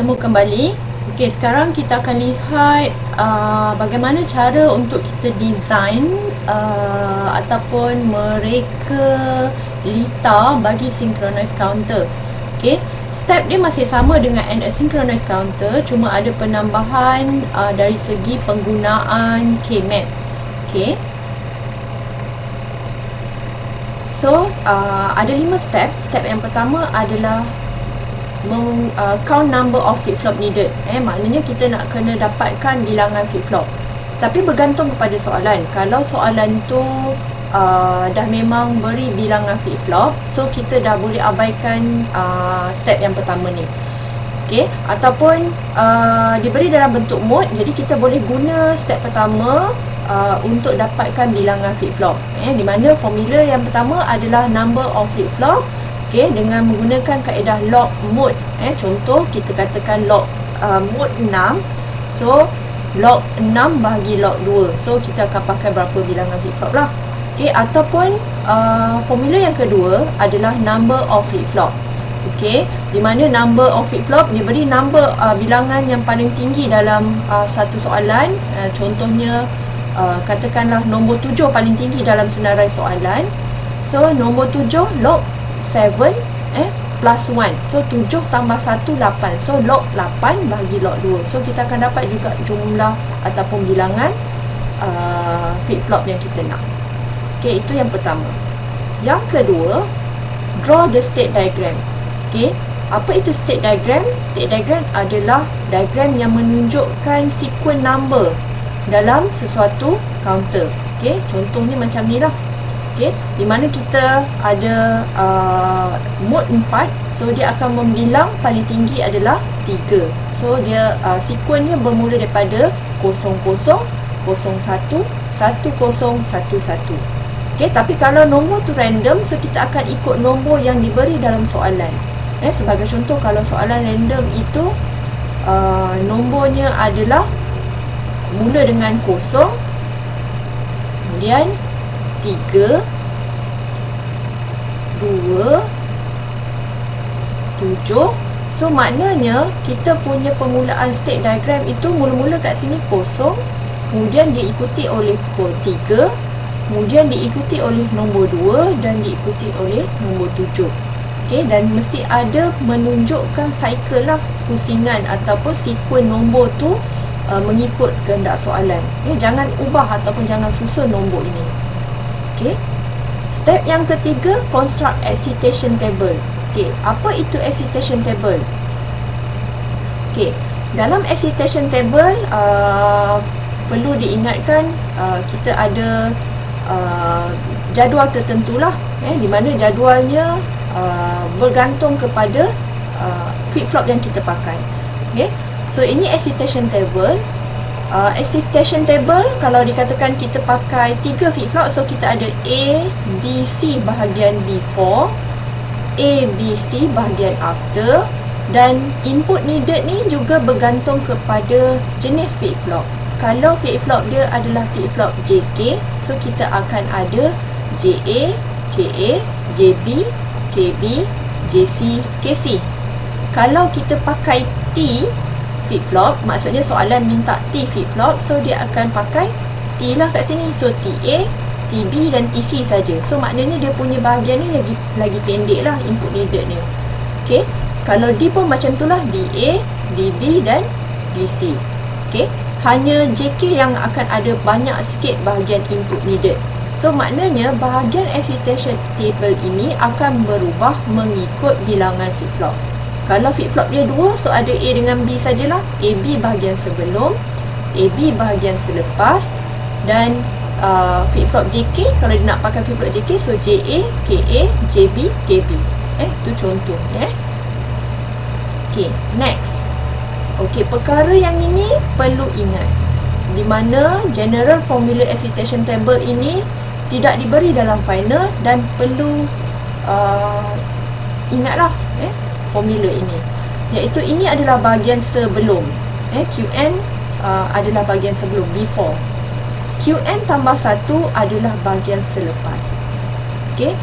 Bertemu kembali. Okey, sekarang kita akan lihat bagaimana cara untuk kita design ataupun mereka lita bagi synchronous counter. Okey, step dia masih sama dengan an asynchronous counter, cuma ada penambahan dari segi penggunaan K-map. Okey. So, ada 5 step. Step yang pertama adalah count number of flip-flop needed. Maknanya kita nak kena dapatkan bilangan flip-flop. Tapi bergantung kepada soalan. Kalau soalan tu dah memang beri bilangan flip-flop, so kita dah boleh abaikan step yang pertama ni. Okay, ataupun diberi dalam bentuk mode, jadi kita boleh guna step pertama untuk dapatkan bilangan flip-flop. Di mana formula yang pertama adalah number of flip-flop. Okay, dengan menggunakan kaedah log mode. Contoh kita katakan log mode 6. So log 6 bahagi log 2. So kita akan pakai berapa bilangan flip-flop lah. Okay, ataupun formula yang kedua adalah number of flip-flop. Okay, di mana number of flip-flop diberi number bilangan yang paling tinggi dalam satu soalan. Contohnya katakanlah nombor 7 paling tinggi dalam senarai soalan. So nombor 7 log 7 plus 1. So 7 tambah 1 8. So log 8 bahagi log 2. So kita akan dapat juga jumlah ataupun bilangan flip-flop yang kita nak. Okay, itu yang pertama. Yang kedua, draw the state diagram. Okay, apa itu state diagram? State diagram adalah diagram yang menunjukkan sequence number dalam sesuatu counter. Okay, contohnya macam ni lah. Okay, di mana kita ada mode 4. So dia akan membilang paling tinggi adalah 3. So dia sequence bermula daripada 00, 01, 1011. Okay, tapi kalau nombor tu random, so kita akan ikut nombor yang diberi dalam soalan. Sebagai contoh, kalau soalan random itu nombornya adalah mula dengan 0, kemudian 3, 2, 7. So maknanya kita punya permulaan state diagram itu mula-mula kat sini 0, kemudian diikuti oleh 3, kemudian diikuti oleh nombor 2 dan diikuti oleh nombor 7. Okay, dan mesti ada menunjukkan cycle lah, pusingan ataupun sequence nombor tu mengikut kehendak soalan. Jangan ubah ataupun jangan susun nombor ini. Okay. Step yang ketiga, construct excitation table. Okay, apa itu excitation table? Okay, dalam excitation table perlu diingatkan kita ada jadual tertentu lah, di mana jadualnya bergantung kepada flip-flop yang kita pakai. Okay, so ini excitation table. Excitation table, kalau dikatakan kita pakai 3 flip-flop, so kita ada A, B, C bahagian before, A, B, C bahagian after, dan input needed ni juga bergantung kepada jenis flip-flop. Kalau flip-flop dia adalah flip-flop JK, so kita akan ada JA, KA, JB, KB, JC, KC. Kalau kita pakai T flip-flop, maksudnya soalan minta T flip-flop, so dia akan pakai T lah kat sini. So TA, TB dan TC saja. So maknanya dia punya bahagian ni lagi pendek lah input needed ni. Okay, kalau D pun macam tu lah, DA, DB dan DC. Okay, hanya JK yang akan ada banyak sikit bahagian input needed. So maknanya bahagian excitation table ini akan berubah mengikut bilangan flip-flop. Kalau flip-flop dia 2, so ada A dengan B sajalah. AB bahagian sebelum, AB bahagian selepas, dan flip-flop JK, kalau dia nak pakai flip-flop JK, so JA, KA, JB, KB. Itu contoh. Okay, next. Okay, perkara yang ini perlu ingat, di mana general formula excitation table ini tidak diberi dalam final, dan perlu ingatlah formula ini, iaitu ini adalah bahagian sebelum. QN adalah bahagian sebelum, before. QN tambah 1 adalah bahagian selepas. Okay,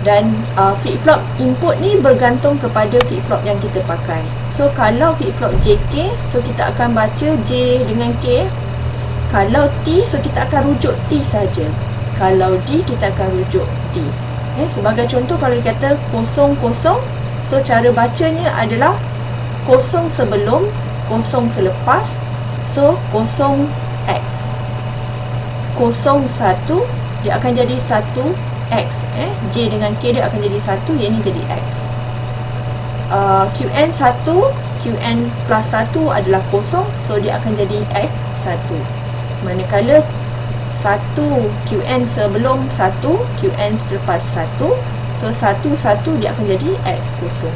Dan flip-flop input ni bergantung kepada flip-flop yang kita pakai. So kalau flip-flop JK, so kita akan baca J dengan K. Kalau T, so kita akan rujuk T saja. Kalau D, kita akan rujuk D. Sebagai contoh, kalau dia kata 00, so cara bacanya adalah 0 sebelum, 0 selepas. So 0x. 01, dia akan jadi 1x. J dengan K dia akan jadi 1, yang ni jadi x. Qn 1, Qn plus 1 adalah 0, so dia akan jadi x1. Manakala 1 Qn sebelum 1, Qn selepas 1, so 1 dia akan jadi x0.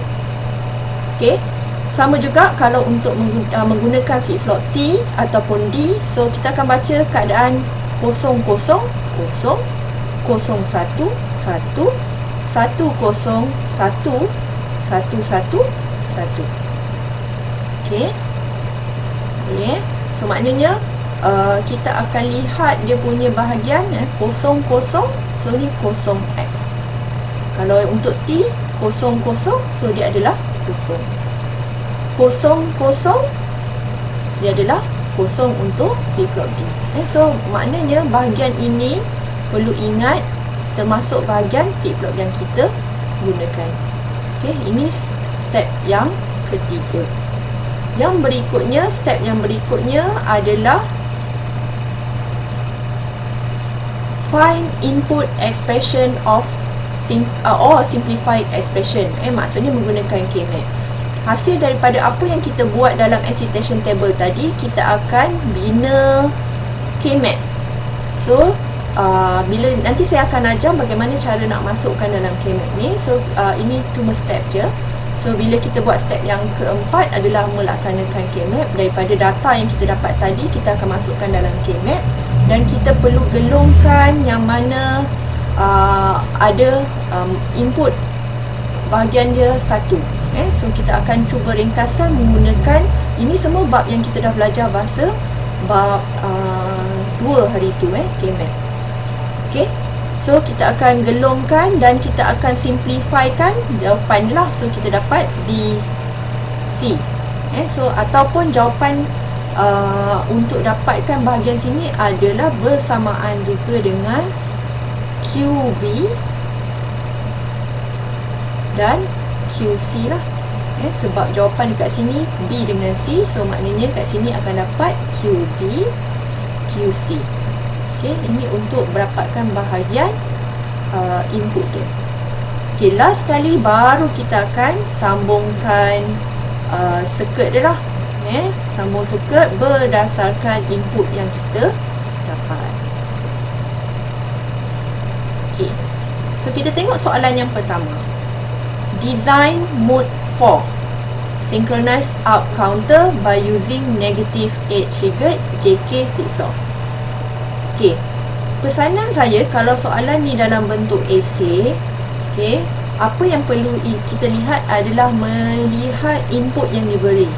Okey. Sama juga kalau untuk menggunakan flip-flop T ataupun D, so kita akan baca keadaan 000, 01, 1, 101, 111. Okey. Boleh. So maknanya kita akan lihat dia punya bahagian 00, so ni 0x. Kalau untuk T 00, so dia adalah 0. 00 dia adalah 0 untuk flip-flop D. So maknanya bahagian ini perlu ingat termasuk bahagian flip-flop yang kita gunakan. Okey, ini step yang ketiga. Yang berikutnya, step yang berikutnya adalah find input expression of or simplified expression. Maksudnya menggunakan K-map. Hasil daripada apa yang kita buat dalam excitation table tadi, kita akan bina K-map. So bila nanti saya akan ajar bagaimana cara nak masukkan dalam K-map ni. So ini cuma step je. So bila kita buat step yang keempat adalah melaksanakan K-map. Daripada data yang kita dapat tadi, kita akan masukkan dalam K-map. Dan kita perlu gelungkan yang mana ada input bahagian dia 1. So kita akan cuba ringkaskan menggunakan ini semua bab yang kita dah belajar bahasa bab 2 hari tu, K-map. Okey. So kita akan gelungkan dan kita akan simplifikan jawapan lah. So kita dapat B, C. So ataupun jawapan untuk dapatkan bahagian sini adalah bersamaan juga dengan QB dan QC lah. Sebab jawapan dekat sini B dengan C, so maknanya kat sini akan dapat QB, QC. Okey, ini untuk mendapatkan bahagian input dia. Okey, last sekali baru kita akan sambungkan circuit dia lah. Sambung circuit berdasarkan input yang kita dapat. Okey. So kita tengok soalan yang pertama. Design mode 4. Synchronize up counter by using negative 8 triggered JK flip-flop. Okey. Pesanan saya kalau soalan ni dalam bentuk esei, okey, apa yang perlu kita lihat adalah melihat input yang diberi.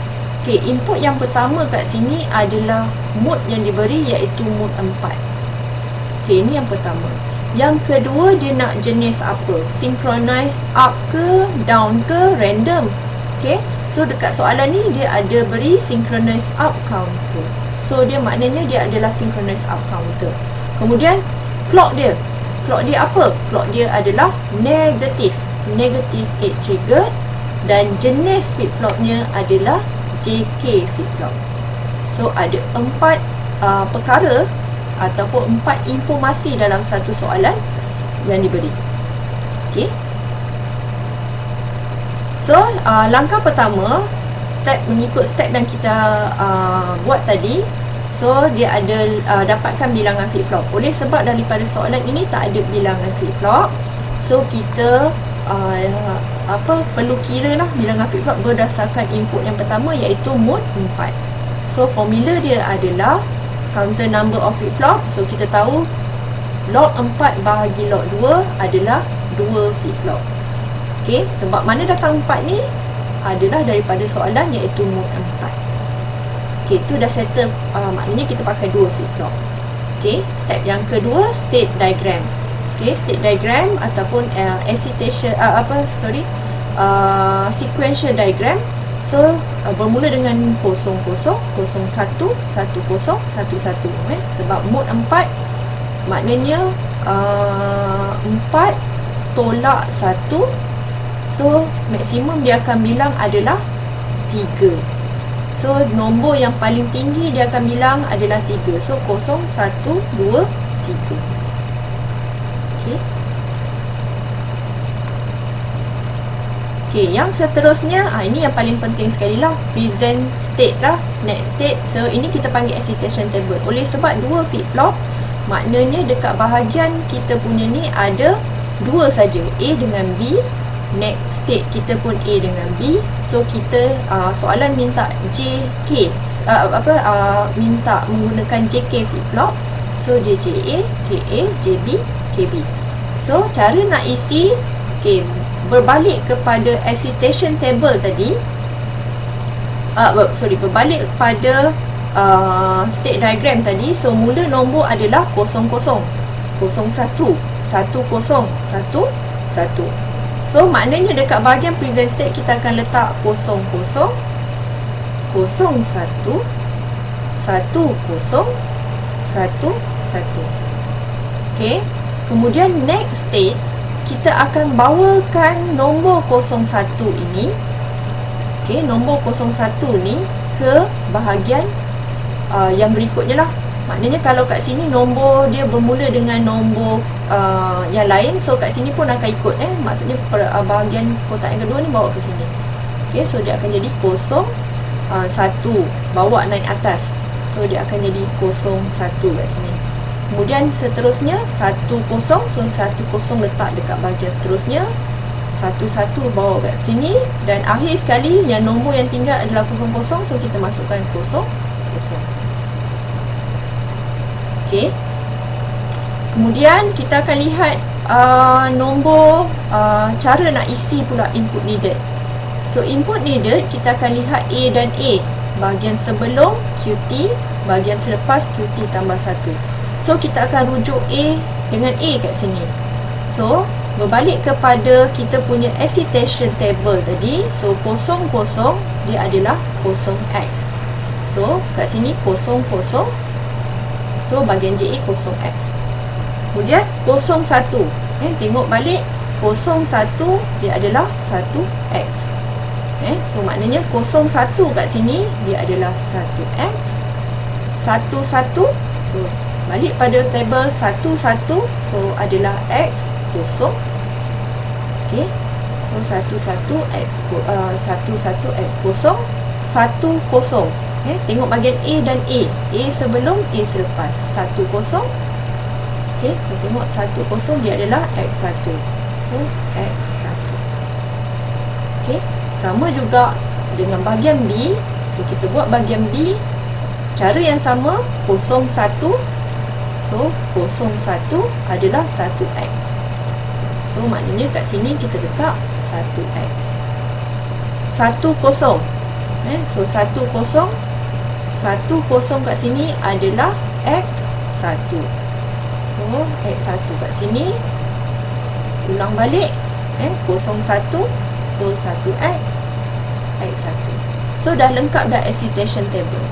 Okey, input yang pertama kat sini adalah mode yang diberi iaitu mode 4. Okey, ini yang pertama. Yang kedua, dia nak jenis apa? Synchronize up ke, down ke, random. Okey. So dekat soalan ni dia ada beri synchronize up counter. So dia maknanya dia adalah synchronize up counter. Kemudian clock dia. Clock dia apa? Clock dia adalah negatif 8 trigger dan jenis flip-flopnya adalah JK flip-flop. So ada 4 perkara ataupun 4 informasi dalam satu soalan yang diberi. Okey. So langkah pertama, mengikut step yang kita buat tadi. So dia ada dapatkan bilangan flip-flop. Oleh sebab daripada soalan ini tak ada bilangan flip-flop, so kita perlu kira lah bilangan flip-flop berdasarkan input yang pertama iaitu mode 4. So formula dia adalah counter number of flip-flop. So kita tahu log 4 bahagi log 2 adalah 2 flip-flop. Okey, sebab mana datang 4 ni adalah daripada soalan iaitu mode 4. Okey, itu dah settle, maknanya kita pakai 2 flip-flop. Okey, step yang kedua, state diagram. Okay, state diagram ataupun sequential diagram. So bermula dengan 00, 01, 10, 11. Sebab mode 4 maknanya 4 tolak 1. So maksimum dia akan bilang adalah 3. So nombor yang paling tinggi dia akan bilang adalah 3. So 0, 1, 2, 3. Okay. Okay, yang seterusnya, ini yang paling penting sekali lah, present state lah, next state. So ini kita panggil excitation table. Oleh sebab 2 flip-flop, maknanya dekat bahagian kita punya ni ada 2 saja, A dengan B. Next state kita pun A dengan B. So kita soalan minta JK, minta menggunakan JK flip-flop. So dia JA, KA, JB, KB. So cara nak isi, okay, berbalik kepada excitation table tadi, berbalik kepada state diagram tadi. So mula nombor adalah 00, 01, 10, 11. So maknanya dekat bahagian present state kita akan letak 00, 01, 10, 11. Okay. Kemudian next state, kita akan bawakan nombor 01 ini, okay, nombor 01 ni ke bahagian yang berikutnya lah. Maknanya kalau kat sini nombor dia bermula dengan nombor yang lain, so kat sini pun akan ikut, maksudnya bahagian kotak yang kedua ni bawa ke sini. Okay, so dia akan jadi 01, bawa naik atas. So dia akan jadi 01 kat sini. Kemudian seterusnya 10, so 10 letak dekat bahagian seterusnya, 11 bawa kat sini, dan akhir sekali yang nombor yang tinggal adalah 00, so kita masukkan 00. Okey. Kemudian kita akan lihat nombor cara nak isi pula input needed. So input needed kita akan lihat A dan A, bahagian sebelum QT, bahagian selepas QT tambah 1. So kita akan rujuk A dengan A kat sini. So berbalik kepada kita punya excitation table tadi. So 00 dia adalah 0x. So kat sini 00. So bahagian JA 0x. Kemudian 01, tengok balik 01 dia adalah 1x. So maknanya 01 kat sini dia adalah 1x. 11, so balik pada table 11, so adalah x 0. Okey. So 11x 0, 10. Tengok bahagian A dan A. A sebelum, A selepas. 10. Okey, so tengok 10 dia adalah x1. So x1. Okey, sama juga dengan bahagian B. So kita buat bahagian B cara yang sama, 01. So 01 adalah 1x. So maknanya kat sini kita letak 1x. 10. So 10 kat sini adalah x1. So x1 kat sini, ulang balik 01. So 1x x1. So dah lengkap dah excitation table.